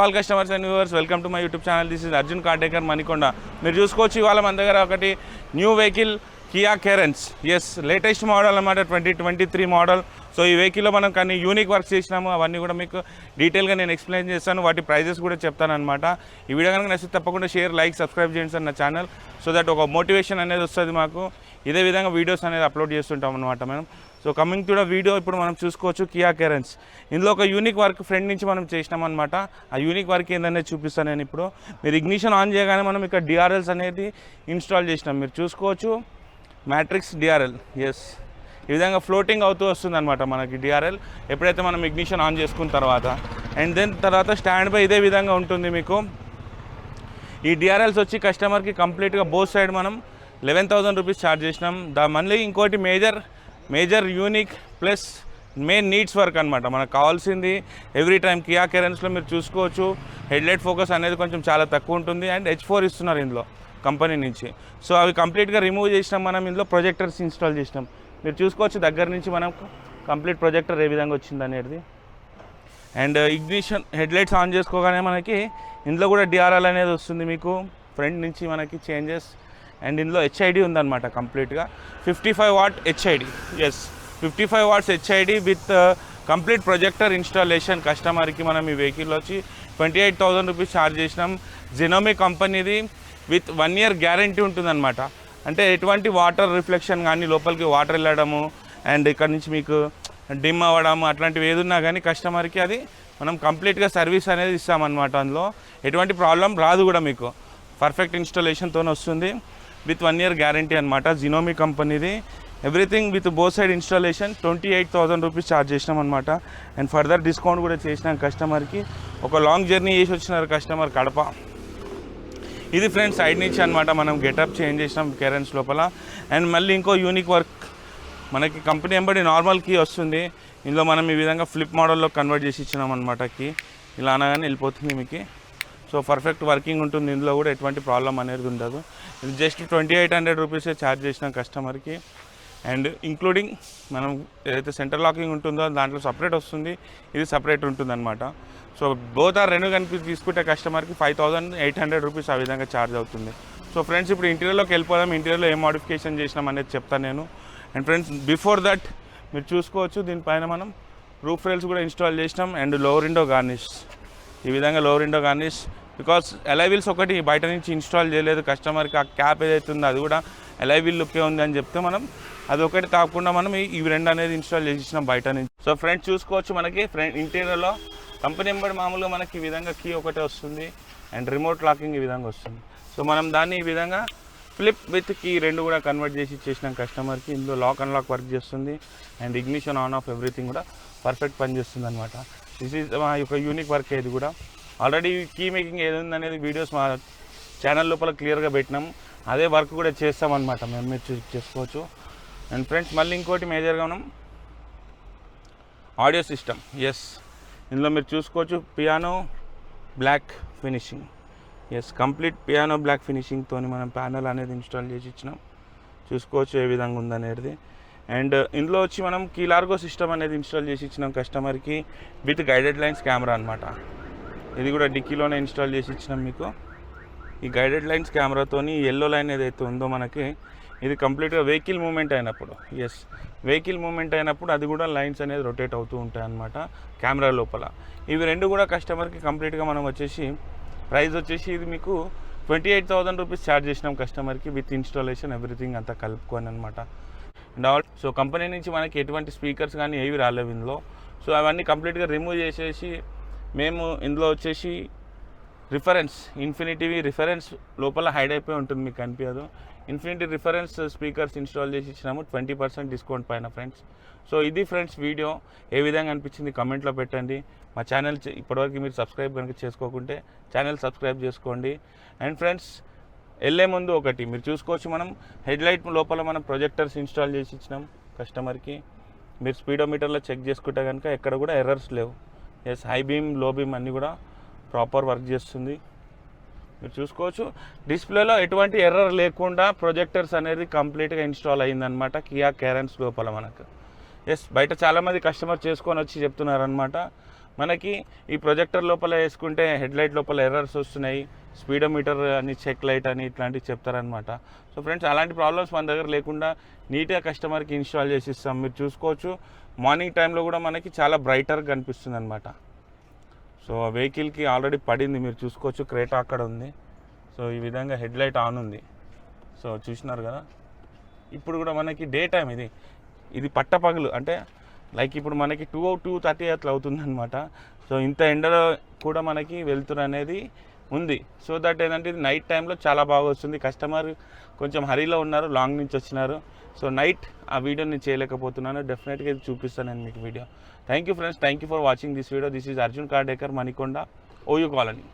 All customers and viewers welcome to my YouTube channel. This is Arjun caretaker Manikonda. మీరు చూసుకోవచ్చు ఇవాళ మన దగ్గర ఒకటి new vehicle Kia Carens. Yes, latest model అన్నమాట, 2023 మోడల్. సో ఈ వెహికల్లో మనం కానీ యూనిక్ వర్క్స్ చేసినాము, అవన్నీ కూడా మీకు డీటెయిల్గా నేను ఎక్స్ప్లెయిన్ చేస్తాను, వాటి ప్రైజెస్ కూడా చెప్తాను అనమాట. ఈ వీడియో కనుక నచ్చితే తప్పకుండా షేర్, లైక్, సబ్స్క్రైబ్ చేయండి సార్ నా ఛానల్, సో దట్ ఒక మోటివేషన్ అనేది వస్తుంది మాకు. ఇదే విధంగా వీడియోస్ అనేది అప్లోడ్ చేస్తుంటాం అనమాట మనం. So coming to the video, ఇప్పుడు మనం చూసుకోవచ్చు కియా కేరెన్స్. ఇందులో ఒక యూనిక్ వర్క్ ఫ్రంట్ నుంచి మనం చేసినామన్నమాట. ఆ యూనిక్ వర్క్ ఏందనేది చూపిస్తాను నేను ఇప్పుడు. మీరు ఇగ్నిషన్ ఆన్ చేయగానే మనం ఇక్కడ డిఆర్ఎల్స్ అనేది ఇన్స్టాల్ చేసినాం. మీరు చూసుకోవచ్చు మ్యాట్రిక్స్ డిఆర్ఎల్. ఎస్, ఈ విధంగా ఫ్లోటింగ్ అవుతూ వస్తుంది అనమాట మనకి డిఆర్ఎల్ ఎప్పుడైతే మనం ఇగ్నిషన్ ఆన్ చేసుకున్న తర్వాత. అండ్ దెన్ తర్వాత స్టాండ్ బై ఇదే విధంగా ఉంటుంది మీకు. ఈ డిఆర్ఎల్స్ వచ్చి కస్టమర్కి కంప్లీట్గా బోత్ సైడ్ మనం 11,000 రూపీస్ ఛార్జ్ చేసినాం. మళ్ళీ ఇంకోటి major unique plus main needs work అనమాట. మనకు కావాల్సింది ఎవ్రీ టైం కియా కేరెన్స్లో మీరు చూసుకోవచ్చు హెడ్లైట్ ఫోకస్ అనేది కొంచెం చాలా తక్కువ ఉంటుంది. అండ్ H4 ఇస్తున్నారు ఇందులో కంపెనీ నుంచి. సో అవి కంప్లీట్గా రిమూవ్ చేసినాం మనం. ఇందులో ప్రొజెక్టర్స్ ఇన్స్టాల్ చేసినాం. మీరు చూసుకోవచ్చు దగ్గర నుంచి మనం కంప్లీట్ ప్రొజెక్టర్ ఏ విధంగా వచ్చింది అనేది. అండ్ ఇగ్నిషన్ హెడ్లైట్స్ ఆన్ చేసుకోగానే మనకి ఇందులో కూడా డిఆర్ఎల్ అనేది వస్తుంది మీకు ఫ్రంట్ నుంచి మనకి చేంజెస్. అండ్ ఇందులో హెచ్ఐడి ఉందన్నమాట కంప్లీట్గా 55 watt HID. Yes, 55 watts HID with complete projector installation. కస్టమర్కి మనం ఈ వెహికల్ వచ్చి 28,000 రూపీస్ ఛార్జ్ చేసినాం. జినోమి కంపెనీది విత్ 1 ఇయర్ గ్యారంటీ ఉంటుందన్నమాట. అంటే ఎటువంటి వాటర్ రిఫ్లెక్షన్ కానీ, లోపలికి వాటర్ వెళ్ళడము అండ్ ఇక్కడ నుంచి మీకు డిమ్ అవ్వడము అట్లాంటివి ఏదున్నా కానీ కస్టమర్కి అది మనం కంప్లీట్గా సర్వీస్ అనేది ఇస్తామన్నమాట. అందులో ఎటువంటి ప్రాబ్లం రాదు కూడా మీకు. పర్ఫెక్ట్ ఇన్స్టాలేషన్తో వస్తుంది విత్ 1 ఇయర్ గ్యారంటీ అనమాట. జినోమి కంపెనీది everything with both side installation 28,000 rupees charge చేసినాం అనమాట. అండ్ ఫర్దర్ డిస్కౌంట్ కూడా చేసినాం కస్టమర్కి. ఒక లాంగ్ జర్నీ చేసి వచ్చినారు కస్టమర్ కడప. ఇది ఫ్రెండ్స్ సైడ్ నుంచి అనమాట మనం గెటప్ చేంజ్ చేసినాం కేరెన్స్ లోపల. అండ్ మళ్ళీ ఇంకో యూనిక్ వర్క్ మనకి కంపెనీ ఎంబడి నార్మల్ కీ వస్తుంది. ఇందులో మనం ఈ విధంగా ఫ్లిప్ మోడల్లో కన్వర్ట్ చేసి ఇచ్చినాం అనమాట. కీ ఇలా అనగానే వెళ్ళిపోతుంది మీకు. సో పర్ఫెక్ట్ వర్కింగ్ ఉంటుంది. ఇందులో కూడా ఎటువంటి ప్రాబ్లం అనేది ఉండదు. ఇది జస్ట్ 2,800 రూపీసే ఛార్జ్ చేసినాం కస్టమర్కి. అండ్ ఇంక్లూడింగ్ మనం ఏదైతే సెంటర్ లాకింగ్ ఉంటుందో దాంట్లో సపరేట్ వస్తుంది, ఇది సపరేట్ ఉంటుందన్నమాట. సో బోత్ ఆర్ రెండు కనిపి తీసుకుంటే కస్టమర్కి 5,800 రూపీస్ ఆ విధంగా ఛార్జ్ అవుతుంది. సో ఫ్రెండ్స్ ఇప్పుడు ఇంటీరియర్లోకి వెళ్ళిపోదాం. ఇంటీరియర్లో ఏం మోడిఫికేషన్ చేసినాం అనేది చెప్తాను నేను. అండ్ ఫ్రెండ్స్ బిఫోర్ దట్ మీరు చూసుకోవచ్చు దీనిపైన మనం రూఫ్ రైల్స్ కూడా ఇన్స్టాల్ చేసినాం. అండ్ లోవర్ విండో గార్నిష్, ఈ విధంగా lower window garnish. Because Alai wheels ఒకటి బయట నుంచి ఇన్స్టాల్ చేయలేదు కస్టమర్కి. ఆ క్యాప్ ఏదైతే ఉందో అది కూడా అలై వీల్ లుక్కే ఉంది అని చెప్తే మనం అది ఒకటి కాకుండా మనం ఈ రెండు అనేది ఇన్స్టాల్ చేసి ఇచ్చినాం బయట నుంచి. సో ఫ్రెండ్స్ చూసుకోవచ్చు మనకి ఫ్రంట్ ఇంటీరియర్లో కంపెనీ ఎంబడి మామూలుగా మనకి ఈ విధంగా కీ ఒకటే వస్తుంది. అండ్ రిమోట్ లాకింగ్ ఈ విధంగా వస్తుంది. సో మనం దాన్ని ఈ విధంగా ఫ్లిప్ విత్ కీ రెండు కూడా కన్వర్ట్ చేసి ఇచ్చేసినాం కస్టమర్కి. ఇందులో లాక్ అండ్ లాక్ వర్క్ చేస్తుంది. And ignition on off everything కూడా పర్ఫెక్ట్ పనిచేస్తుంది అనమాట. దిస్ ఈజ్ మా యొక్క యూనిక్ వర్క్. ఇది కూడా ఆల్రెడీ కీ మేకింగ్ ఏది ఉందనేది వీడియోస్ మా ఛానల్ లోపల క్లియర్గా పెట్టినాం. అదే వర్క్ కూడా చేస్తామన్నమాట మేము, మీరు చేసుకోవచ్చు. అండ్ ఫ్రెండ్స్ మళ్ళీ ఇంకోటి మేజర్గా మనం ఆడియో సిస్టమ్. ఎస్, ఇందులో మీరు చూసుకోవచ్చు piano black finishing. Yes, complete piano black ఫినిషింగ్తో మనం ప్యానల్ అనేది ఇన్స్టాల్ చేసి ఇచ్చినాం. చూసుకోవచ్చు ఏ విధంగా ఉందనేది. అండ్ ఇందులో వచ్చి మనం కీ లార్గో సిస్టమ్ అనేది ఇన్స్టాల్ చేసి ఇచ్చినాం కస్టమర్కి విత్ గైడెడ్ లైన్స్ కెమెరా అనమాట. ఇది కూడా డిక్కీలోనే ఇన్స్టాల్ చేసి ఇచ్చినాం మీకు. ఈ గైడెడ్ లైన్స్ కెమెరాతోని ఎల్లో లైన్ ఏదైతే ఉందో మనకి ఇది కంప్లీట్గా వెహికల్ మూమెంట్ అయినప్పుడు, ఎస్ వెహికల్ మూమెంట్ అయినప్పుడు అది కూడా లైన్స్ అనేది రొటేట్ అవుతూ ఉంటాయి అన్నమాట కెమెరా లోపల. ఇవి రెండు కూడా కస్టమర్కి కంప్లీట్గా మనం వచ్చేసి ప్రైస్ వచ్చేసి ఇది మీకు 28,000 రూపీస్ ఛార్జ్ చేసినాం కస్టమర్కి విత్ ఇన్స్టాలేషన్ ఎవ్రీథింగ్ అంతా కలుపుకొని అనమాట. అండ్ సో కంపెనీ నుంచి మనకి ఎటువంటి స్పీకర్స్ కానీ ఏవి రాలేవు ఇందులో. సో అవన్నీ కంప్లీట్గా రిమూవ్ చేసేసి మేము ఇందులో వచ్చేసి రిఫరెన్స్ ఇన్ఫినిటీ రిఫరెన్స్ లోపల హైడ్ అయిపోయి ఉంటుంది, మీకు కనిపించదు. ఇన్ఫినిటీ రిఫరెన్స్ స్పీకర్స్ ఇన్స్టాల్ చేసి ఇచ్చినాము 20% డిస్కౌంట్ పైన ఫ్రెండ్స్. సో ఇది ఫ్రెండ్స్ వీడియో. ఏ విధంగా అనిపించింది కమెంట్లో పెట్టండి. మా ఛానల్ ఇప్పటివరకు మీరు సబ్స్క్రైబ్ కనుక చేసుకోకుంటే ఛానల్ సబ్స్క్రైబ్ చేసుకోండి. అండ్ ఫ్రెండ్స్ వెళ్ళే ముందు ఒకటి మీరు చూసుకోవచ్చు మనం హెడ్లైట్ లోపల మనం ప్రొజెక్టర్స్ ఇన్స్టాల్ చేసి ఇచ్చినాం కస్టమర్కి. మీరు స్పీడోమీటర్లో చెక్ చేసుకుంటే కనుక ఎక్కడ కూడా ఎర్రర్స్ లేవు. Yes, high beam low beam అన్నీ కూడా ప్రాపర్ వర్క్ చేస్తుంది. మీరు చూసుకోవచ్చు డిస్ప్లేలో ఎటువంటి ఎర్రర్ లేకుండా ప్రొజెక్టర్స్ అనేది కంప్లీట్గా ఇన్స్టాల్ అయ్యిందనమాట కియా కేరెన్స్ లోపల మనకు. ఎస్, బయట చాలామంది కస్టమర్ చేసుకొని వచ్చి చెప్తున్నారనమాట మనకి ఈ ప్రొజెక్టర్ లోపల వేసుకుంటే హెడ్లైట్ లోపల ఎర్రర్స్ వస్తున్నాయి, స్పీడోమీటర్ అని చెక్ లైట్ అని ఇట్లాంటివి చెప్తారనమాట. సో ఫ్రెండ్స్ అలాంటి ప్రాబ్లమ్స్ మన దగ్గర లేకుండా నీట్గా కస్టమర్కి ఇన్స్టాల్ చేసి ఇస్తాం. మీరు చూసుకోవచ్చు మార్నింగ్ టైంలో కూడా మనకి చాలా బ్రైటర్గా కనిపిస్తుంది అనమాట. సో వెహికల్కి ఆల్రెడీ పడింది, మీరు చూసుకోవచ్చు క్రేటా అక్కడ ఉంది. సో ఈ విధంగా హెడ్లైట్ ఆన్ ఉంది. సో చూసినారు కదా, ఇప్పుడు కూడా మనకి డే టైం ఇది పట్టపగలు అంటే లైక్ ఇప్పుడు మనకి 2:30 అట్లా అవుతుందన్నమాట. సో ఇంత ఎండలో కూడా మనకి వెళ్తురు అనేది ఉంది. సో దట్ ఏంటంటే ఇది నైట్ టైంలో చాలా బాగా వస్తుంది. కస్టమర్ కొంచెం హరీలో ఉన్నారు, లాంగ్ నుంచి వచ్చినారు. సో నైట్ ఆ వీడియో నేను చేయలేకపోతున్నాను, డెఫినెట్గా ఇది చూపిస్తాను నేను మీకు video. Thank you friends, thank you for watching this video. This is Arjun car decor, Manikonda, O.U Colony.